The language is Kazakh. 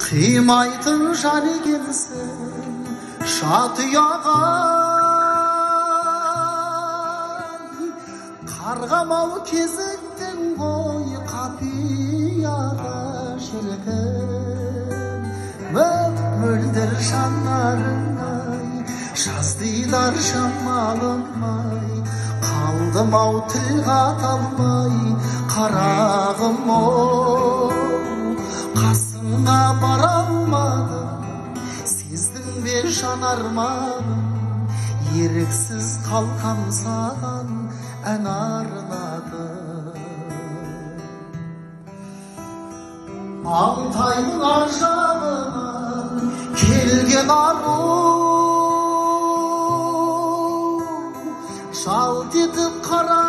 қимайтын жан екенсің шат ұяған қарғамау кезіктің ғой қапияда шіркін мөлдір жанарыңай жаз дидар шамалынмай қалдым-ау тіл қата алмай қарағым-ау қасыңа бара алмадым сездің бе жанарманым еріксіз қалқам саған ән арнадым алтайдың ар жағынан келген ару жалт етіп қара